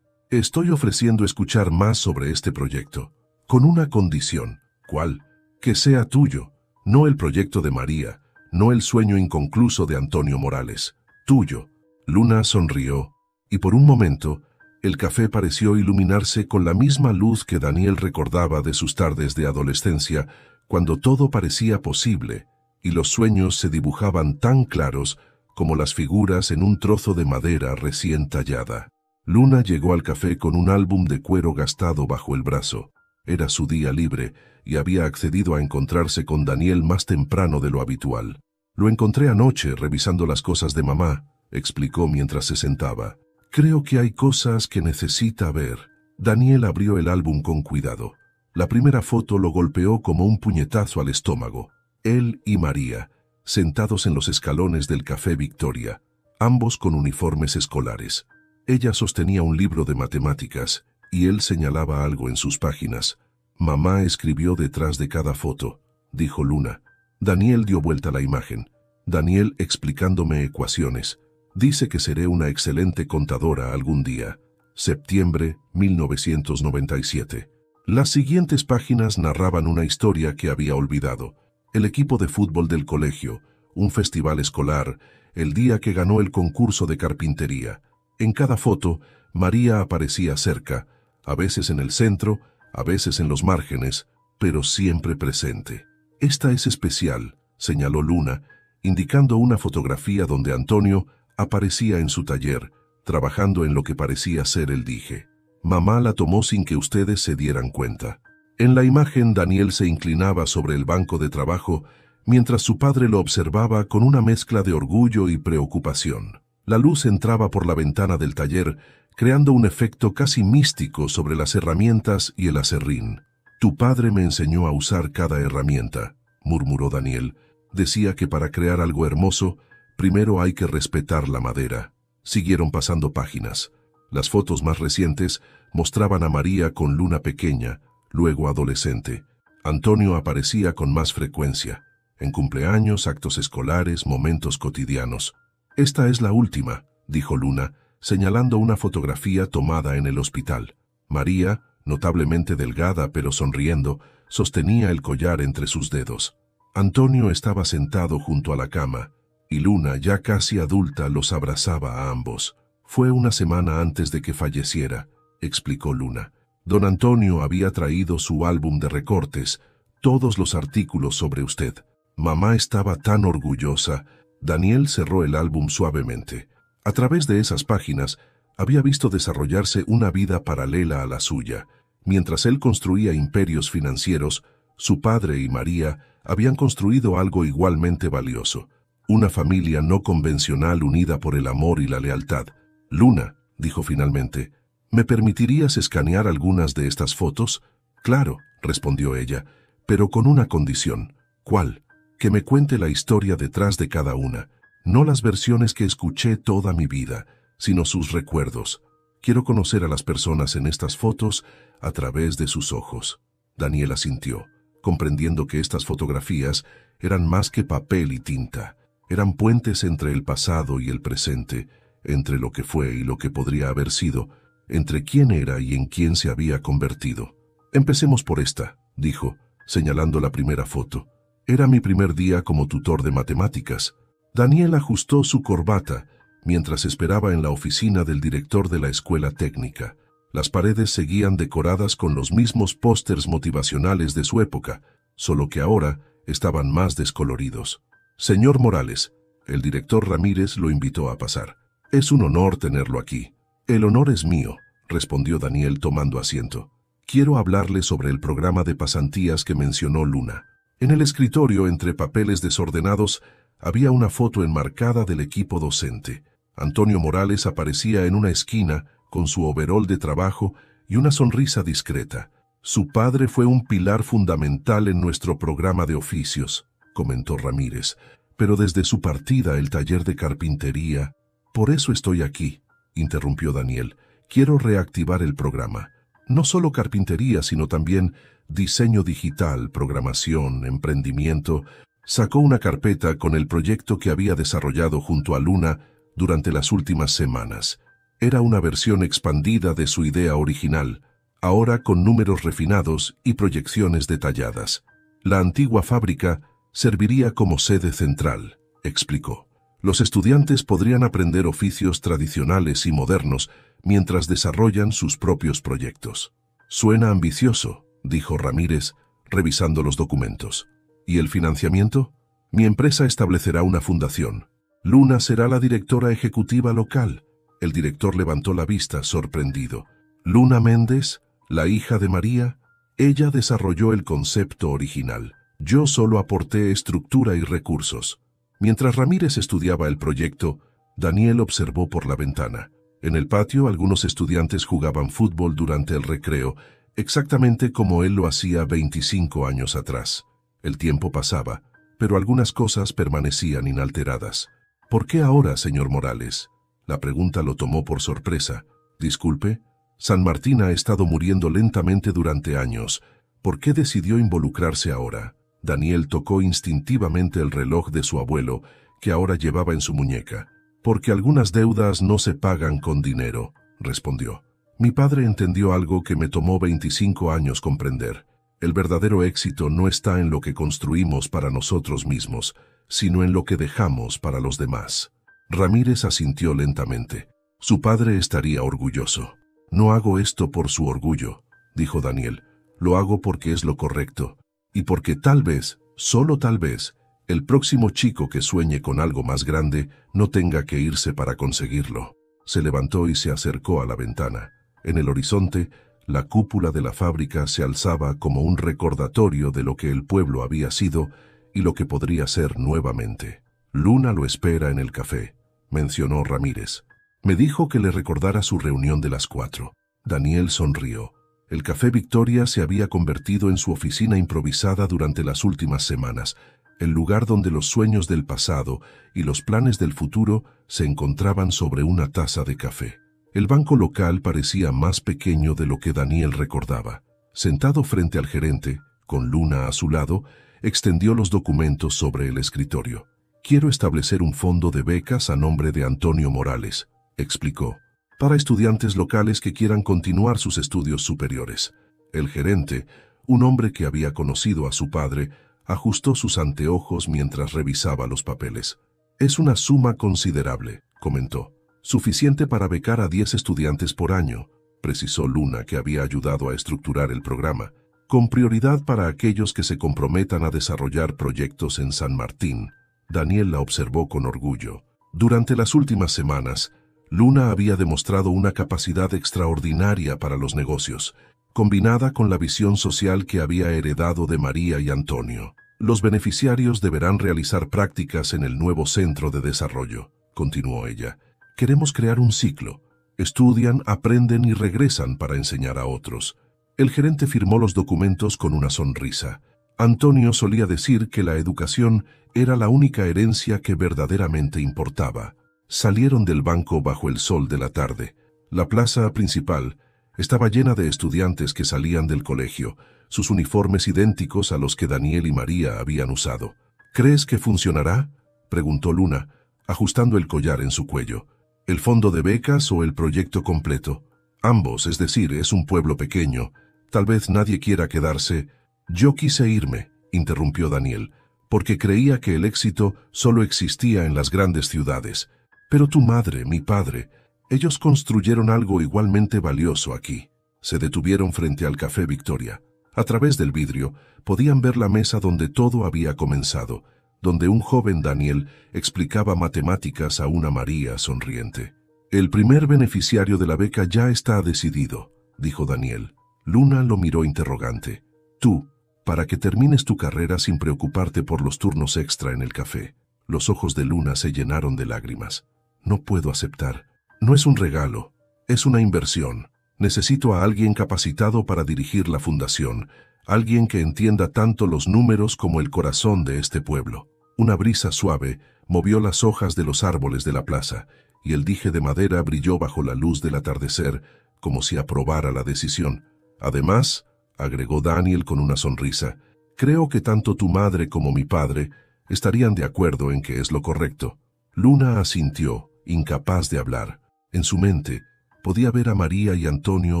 ofreciendo escuchar más sobre este proyecto, con una condición. ¿Cuál? Que sea tuyo, no el proyecto de María, no el sueño inconcluso de Antonio Morales. Tuyo. Luna sonrió, y por un momento, el café pareció iluminarse con la misma luz que Daniel recordaba de sus tardes de adolescencia, cuando todo parecía posible, y los sueños se dibujaban tan claros como las figuras en un trozo de madera recién tallada. Luna llegó al café con un álbum de cuero gastado bajo el brazo. Era su día libre, y había accedido a encontrarse con Daniel más temprano de lo habitual. Lo encontré anoche revisando las cosas de mamá, explicó mientras se sentaba. Creo que hay cosas que necesita ver. Daniel abrió el álbum con cuidado. La primera foto lo golpeó como un puñetazo al estómago. Él y María, sentados en los escalones del Café Victoria, ambos con uniformes escolares. Ella sostenía un libro de matemáticas, y él señalaba algo en sus páginas. Mamá escribió detrás de cada foto, dijo Luna. Daniel dio vuelta a la imagen. Daniel explicándome ecuaciones. Dice que seré una excelente contadora algún día. Septiembre 1997. Las siguientes páginas narraban una historia que había olvidado. El equipo de fútbol del colegio, un festival escolar, el día que ganó el concurso de carpintería. En cada foto, María aparecía cerca, a veces en el centro, a veces en los márgenes, pero siempre presente. Esta es especial, señaló Luna, indicando una fotografía donde Antonio aparecía en su taller, trabajando en lo que parecía ser el dique. Mamá la tomó sin que ustedes se dieran cuenta. En la imagen, Daniel se inclinaba sobre el banco de trabajo, mientras su padre lo observaba con una mezcla de orgullo y preocupación. La luz entraba por la ventana del taller, creando un efecto casi místico sobre las herramientas y el aserrín. Tu padre me enseñó a usar cada herramienta, murmuró Daniel. Decía que para crear algo hermoso, primero hay que respetar la madera. Siguieron pasando páginas. Las fotos más recientes mostraban a María con Luna pequeña, luego adolescente. Antonio aparecía con más frecuencia, en cumpleaños, actos escolares, momentos cotidianos. Esta es la última, dijo Luna, señalando una fotografía tomada en el hospital. María, notablemente delgada pero sonriendo, sostenía el collar entre sus dedos. Antonio estaba sentado junto a la cama, y Luna, ya casi adulta, los abrazaba a ambos. Fue una semana antes de que falleciera, explicó Luna. Don Antonio había traído su álbum de recortes, todos los artículos sobre usted. Mamá estaba tan orgullosa. Daniel cerró el álbum suavemente. A través de esas páginas, había visto desarrollarse una vida paralela a la suya. Mientras él construía imperios financieros, su padre y María habían construido algo igualmente valioso. Una familia no convencional unida por el amor y la lealtad. Luna, dijo finalmente, ¿me permitirías escanear algunas de estas fotos? Claro, respondió ella, pero con una condición. ¿Cuál? Que me cuente la historia detrás de cada una, no las versiones que escuché toda mi vida, sino sus recuerdos. Quiero conocer a las personas en estas fotos a través de sus ojos. Daniel asintió, comprendiendo que estas fotografías eran más que papel y tinta. Eran puentes entre el pasado y el presente, entre lo que fue y lo que podría haber sido, entre quién era y en quién se había convertido. Empecemos por esta, dijo, señalando la primera foto. Era mi primer día como tutor de matemáticas. Daniel ajustó su corbata mientras esperaba en la oficina del director de la escuela técnica. Las paredes seguían decoradas con los mismos pósters motivacionales de su época, solo que ahora estaban más descoloridos. Señor Morales, el director Ramírez lo invitó a pasar. Es un honor tenerlo aquí. El honor es mío, respondió Daniel tomando asiento. Quiero hablarle sobre el programa de pasantías que mencionó Luna. En el escritorio, entre papeles desordenados, había una foto enmarcada del equipo docente. Antonio Morales aparecía en una esquina con su overol de trabajo y una sonrisa discreta. Su padre fue un pilar fundamental en nuestro programa de oficios, comentó Ramírez, pero desde su partida el taller de carpintería... Por eso estoy aquí, interrumpió Daniel. Quiero reactivar el programa. No solo carpintería, sino también diseño digital, programación, emprendimiento. Sacó una carpeta con el proyecto que había desarrollado junto a Luna durante las últimas semanas. Era una versión expandida de su idea original, ahora con números refinados y proyecciones detalladas. La antigua fábrica serviría como sede central, explicó. Los estudiantes podrían aprender oficios tradicionales y modernos mientras desarrollan sus propios proyectos. Suena ambicioso, dijo Ramírez, revisando los documentos. ¿Y el financiamiento? Mi empresa establecerá una fundación. Luna será la directora ejecutiva local. El director levantó la vista, sorprendido. Luna Méndez, la hija de María, ella desarrolló el concepto original. Yo solo aporté estructura y recursos. Mientras Ramírez estudiaba el proyecto, Daniel observó por la ventana. En el patio, algunos estudiantes jugaban fútbol durante el recreo, exactamente como él lo hacía 25 años atrás. El tiempo pasaba, pero algunas cosas permanecían inalteradas. ¿Por qué ahora, señor Morales? La pregunta lo tomó por sorpresa. Disculpe, San Martín ha estado muriendo lentamente durante años. ¿Por qué decidió involucrarse ahora? Daniel tocó instintivamente el reloj de su abuelo, que ahora llevaba en su muñeca. Porque algunas deudas no se pagan con dinero, respondió. Mi padre entendió algo que me tomó 25 años comprender. El verdadero éxito no está en lo que construimos para nosotros mismos, sino en lo que dejamos para los demás. Ramírez asintió lentamente. Su padre estaría orgulloso. No hago esto por su orgullo, dijo Daniel. Lo hago porque es lo correcto. Y porque tal vez, solo tal vez, el próximo chico que sueñe con algo más grande no tenga que irse para conseguirlo. Se levantó y se acercó a la ventana. En el horizonte, la cúpula de la fábrica se alzaba como un recordatorio de lo que el pueblo había sido y lo que podría ser nuevamente. Luna lo espera en el café, mencionó Ramírez. Me dijo que le recordara su reunión de las 4. Daniel sonrió. El Café Victoria se había convertido en su oficina improvisada durante las últimas semanas, el lugar donde los sueños del pasado y los planes del futuro se encontraban sobre una taza de café. El banco local parecía más pequeño de lo que Daniel recordaba. Sentado frente al gerente, con Luna a su lado, extendió los documentos sobre el escritorio. Quiero establecer un fondo de becas a nombre de Antonio Morales, explicó, para estudiantes locales que quieran continuar sus estudios superiores. El gerente, un hombre que había conocido a su padre, ajustó sus anteojos mientras revisaba los papeles. Es una suma considerable, comentó. Suficiente para becar a 10 estudiantes por año, precisó Luna, que había ayudado a estructurar el programa, con prioridad para aquellos que se comprometan a desarrollar proyectos en San Martín. Daniel la observó con orgullo. Durante las últimas semanas, Luna había demostrado una capacidad extraordinaria para los negocios, combinada con la visión social que había heredado de María y Antonio. Los beneficiarios deberán realizar prácticas en el nuevo centro de desarrollo, continuó ella. Queremos crear un ciclo. Estudian, aprenden y regresan para enseñar a otros. El gerente firmó los documentos con una sonrisa. Antonio solía decir que la educación era la única herencia que verdaderamente importaba. Salieron del banco bajo el sol de la tarde. La plaza principal estaba llena de estudiantes que salían del colegio, sus uniformes idénticos a los que Daniel y María habían usado. ¿Crees que funcionará?, preguntó Luna, ajustando el collar en su cuello. ¿El fondo de becas o el proyecto completo? Ambos, es decir, es un pueblo pequeño. Tal vez nadie quiera quedarse. Yo quise irme, interrumpió Daniel, porque creía que el éxito solo existía en las grandes ciudades. Pero tu madre, mi padre, ellos construyeron algo igualmente valioso aquí. Se detuvieron frente al Café Victoria. A través del vidrio podían ver la mesa donde todo había comenzado, donde un joven Daniel explicaba matemáticas a una María sonriente. El primer beneficiario de la beca ya está decidido, dijo Daniel. Luna lo miró interrogante. Tú, para que termines tu carrera sin preocuparte por los turnos extra en el café. Los ojos de Luna se llenaron de lágrimas. No puedo aceptar. No es un regalo, es una inversión. Necesito a alguien capacitado para dirigir la fundación, alguien que entienda tanto los números como el corazón de este pueblo. Una brisa suave movió las hojas de los árboles de la plaza, y el dije de madera brilló bajo la luz del atardecer, como si aprobara la decisión. Además, agregó Daniel con una sonrisa, creo que tanto tu madre como mi padre estarían de acuerdo en que es lo correcto. Luna asintió, incapaz de hablar. En su mente, podía ver a María y Antonio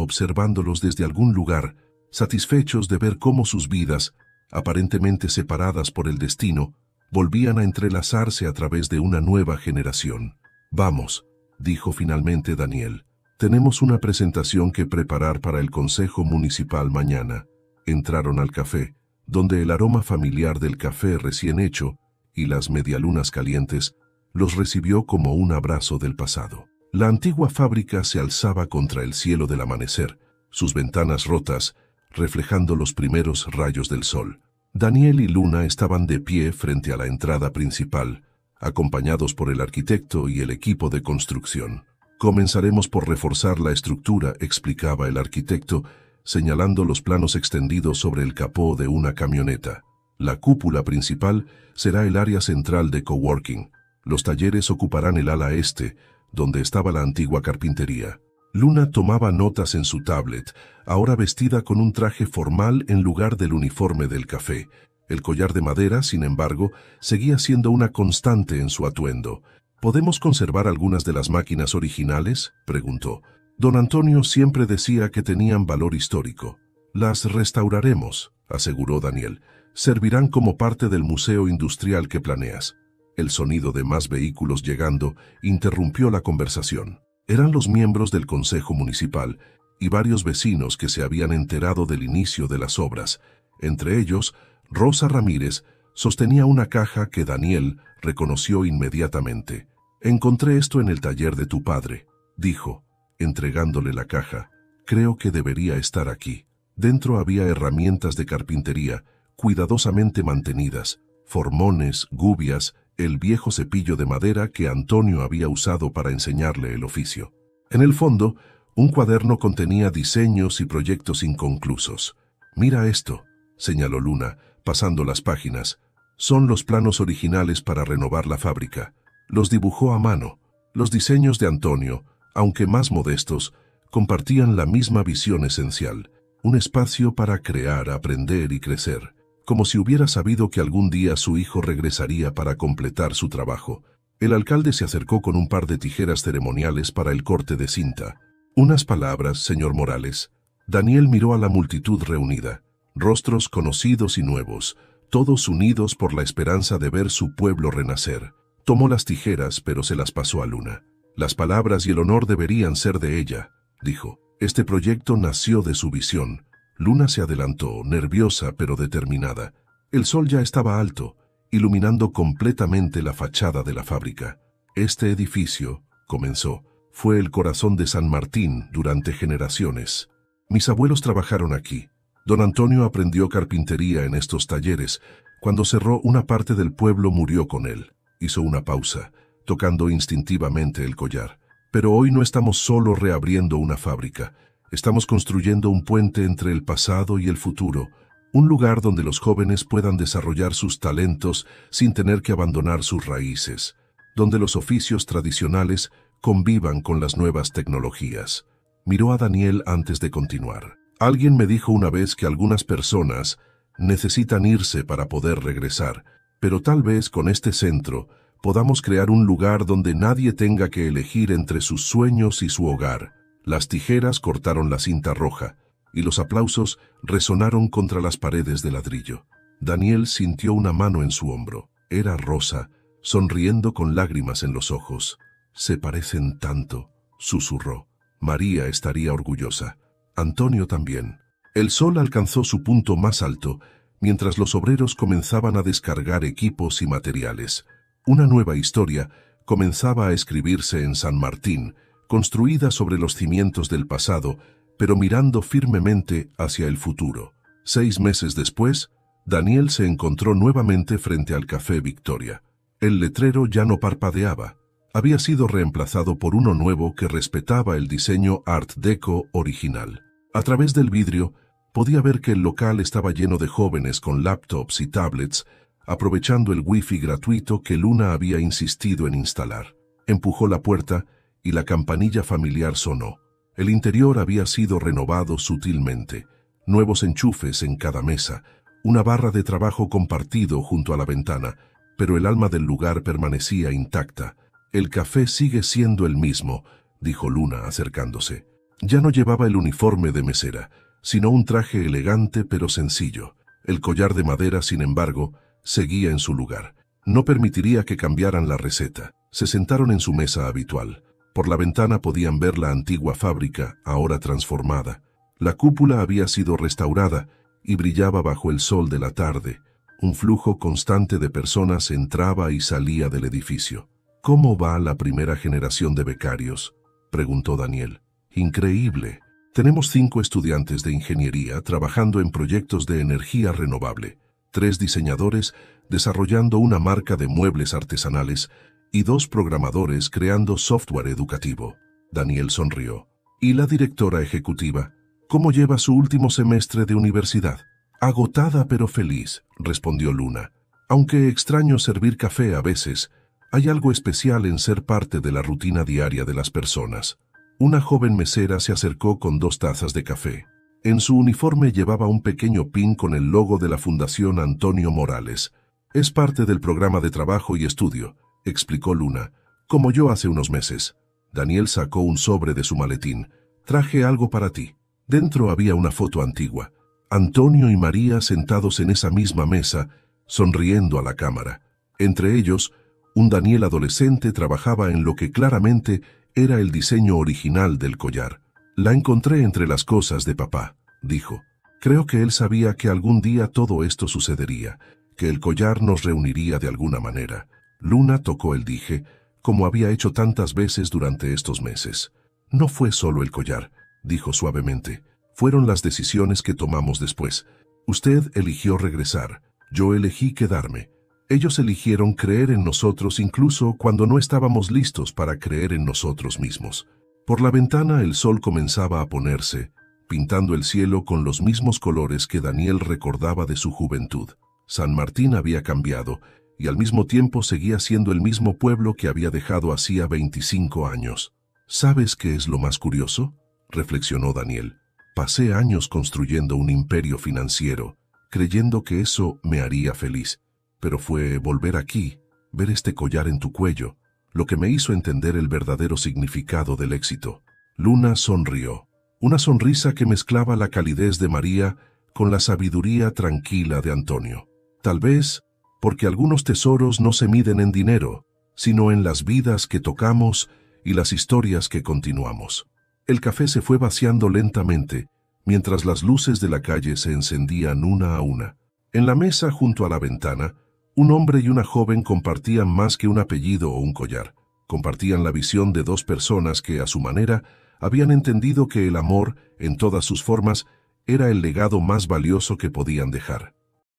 observándolos desde algún lugar, satisfechos de ver cómo sus vidas, aparentemente separadas por el destino, volvían a entrelazarse a través de una nueva generación. Vamos, dijo finalmente Daniel. Tenemos una presentación que preparar para el Consejo Municipal mañana. Entraron al café, donde el aroma familiar del café recién hecho y las medialunas calientes los recibió como un abrazo del pasado. La antigua fábrica se alzaba contra el cielo del amanecer, sus ventanas rotas, reflejando los primeros rayos del sol. Daniel y Luna estaban de pie frente a la entrada principal, acompañados por el arquitecto y el equipo de construcción. Comenzaremos por reforzar la estructura, explicaba el arquitecto, señalando los planos extendidos sobre el capó de una camioneta. La cúpula principal será el área central de coworking. Los talleres ocuparán el ala este, donde estaba la antigua carpintería. Luna tomaba notas en su tablet, ahora vestida con un traje formal en lugar del uniforme del café. El collar de madera, sin embargo, seguía siendo una constante en su atuendo. ¿Podemos conservar algunas de las máquinas originales?, preguntó. Don Antonio siempre decía que tenían valor histórico. Las restauraremos, aseguró Daniel. Servirán como parte del museo industrial que planeas. El sonido de más vehículos llegando interrumpió la conversación. Eran los miembros del Consejo Municipal y varios vecinos que se habían enterado del inicio de las obras. Entre ellos, Rosa Ramírez sostenía una caja que Daniel reconoció inmediatamente. «Encontré esto en el taller de tu padre», dijo, entregándole la caja. «Creo que debería estar aquí». Dentro había herramientas de carpintería, cuidadosamente mantenidas, formones, gubias, el viejo cepillo de madera que Antonio había usado para enseñarle el oficio. En el fondo, un cuaderno contenía diseños y proyectos inconclusos. «Mira esto», señaló Luna, pasando las páginas. «Son los planos originales para renovar la fábrica. Los dibujó a mano. Los diseños de Antonio, aunque más modestos, compartían la misma visión esencial. Un espacio para crear, aprender y crecer. Como si hubiera sabido que algún día su hijo regresaría para completar su trabajo. El alcalde se acercó con un par de tijeras ceremoniales para el corte de cinta. «Unas palabras, señor Morales». Daniel miró a la multitud reunida. Rostros conocidos y nuevos, todos unidos por la esperanza de ver su pueblo renacer. Tomó las tijeras, pero se las pasó a Luna. «Las palabras y el honor deberían ser de ella», dijo. «Este proyecto nació de su visión». Luna se adelantó, nerviosa pero determinada. El sol ya estaba alto, iluminando completamente la fachada de la fábrica. «Este edificio», comenzó, «fue el corazón de San Martín durante generaciones. Mis abuelos trabajaron aquí. Don Antonio aprendió carpintería en estos talleres. Cuando cerró, una parte del pueblo murió con él». Hizo una pausa, tocando instintivamente el collar. «Pero hoy no estamos solo reabriendo una fábrica. Estamos construyendo un puente entre el pasado y el futuro, un lugar donde los jóvenes puedan desarrollar sus talentos sin tener que abandonar sus raíces, donde los oficios tradicionales convivan con las nuevas tecnologías». Miró a Daniel antes de continuar. «Alguien me dijo una vez que algunas personas necesitan irse para poder regresar, pero tal vez con este centro podamos crear un lugar donde nadie tenga que elegir entre sus sueños y su hogar. Las tijeras cortaron la cinta roja, y los aplausos resonaron contra las paredes de ladrillo. Daniel sintió una mano en su hombro. Era Rosa, sonriendo con lágrimas en los ojos. «Se parecen tanto», susurró. María estaría orgullosa. Antonio también. El sol alcanzó su punto más alto, mientras los obreros comenzaban a descargar equipos y materiales. Una nueva historia comenzaba a escribirse en San Martín, construida sobre los cimientos del pasado, pero mirando firmemente hacia el futuro. 6 meses después, Daniel se encontró nuevamente frente al Café Victoria. El letrero ya no parpadeaba. Había sido reemplazado por uno nuevo que respetaba el diseño Art Deco original. A través del vidrio, podía ver que el local estaba lleno de jóvenes con laptops y tablets, aprovechando el wifi gratuito que Luna había insistido en instalar. Empujó la puerta y la campanilla familiar sonó. El interior había sido renovado sutilmente. Nuevos enchufes en cada mesa, una barra de trabajo compartido junto a la ventana, pero el alma del lugar permanecía intacta. «El café sigue siendo el mismo», dijo Luna acercándose. Ya no llevaba el uniforme de mesera, sino un traje elegante pero sencillo. El collar de madera, sin embargo, seguía en su lugar. No permitiría que cambiaran la receta. Se sentaron en su mesa habitual. Por la ventana podían ver la antigua fábrica, ahora transformada. La cúpula había sido restaurada y brillaba bajo el sol de la tarde. Un flujo constante de personas entraba y salía del edificio. «¿Cómo va la primera generación de becarios?», preguntó Daniel. «Increíble. Tenemos 5 estudiantes de ingeniería trabajando en proyectos de energía renovable, 3 diseñadores desarrollando una marca de muebles artesanales y 2 programadores creando software educativo». Daniel sonrió. «¿Y la directora ejecutiva? ¿Cómo lleva su último semestre de universidad?» «Agotada pero feliz», respondió Luna. «Aunque extraño servir café a veces, hay algo especial en ser parte de la rutina diaria de las personas». Una joven mesera se acercó con 2 tazas de café. En su uniforme llevaba un pequeño pin con el logo de la Fundación Antonio Morales. «Es parte del programa de trabajo y estudio», explicó Luna, «como yo hace unos meses». Daniel sacó un sobre de su maletín. «Traje algo para ti». Dentro había una foto antigua. Antonio y María sentados en esa misma mesa, sonriendo a la cámara. Entre ellos, un Daniel adolescente trabajaba en lo que claramente era el diseño original del collar. «La encontré entre las cosas de papá», dijo. «Creo que él sabía que algún día todo esto sucedería, que el collar nos reuniría de alguna manera». Luna tocó el dije, como había hecho tantas veces durante estos meses. «No fue solo el collar», dijo suavemente. «Fueron las decisiones que tomamos después. Usted eligió regresar, yo elegí quedarme. Ellos eligieron creer en nosotros incluso cuando no estábamos listos para creer en nosotros mismos». Por la ventana el sol comenzaba a ponerse, pintando el cielo con los mismos colores que Daniel recordaba de su juventud. San Martín había cambiado y al mismo tiempo seguía siendo el mismo pueblo que había dejado hacía 25 años. «¿Sabes qué es lo más curioso?», reflexionó Daniel. «Pasé años construyendo un imperio financiero, creyendo que eso me haría feliz. Pero fue volver aquí, ver este collar en tu cuello, lo que me hizo entender el verdadero significado del éxito». Luna sonrió. Una sonrisa que mezclaba la calidez de María con la sabiduría tranquila de Antonio. Tal vez porque algunos tesoros no se miden en dinero, sino en las vidas que tocamos y las historias que continuamos. El café se fue vaciando lentamente, mientras las luces de la calle se encendían una a una. En la mesa junto a la ventana, un hombre y una joven compartían más que un apellido o un collar. Compartían la visión de 2 personas que, a su manera, habían entendido que el amor, en todas sus formas, era el legado más valioso que podían dejar.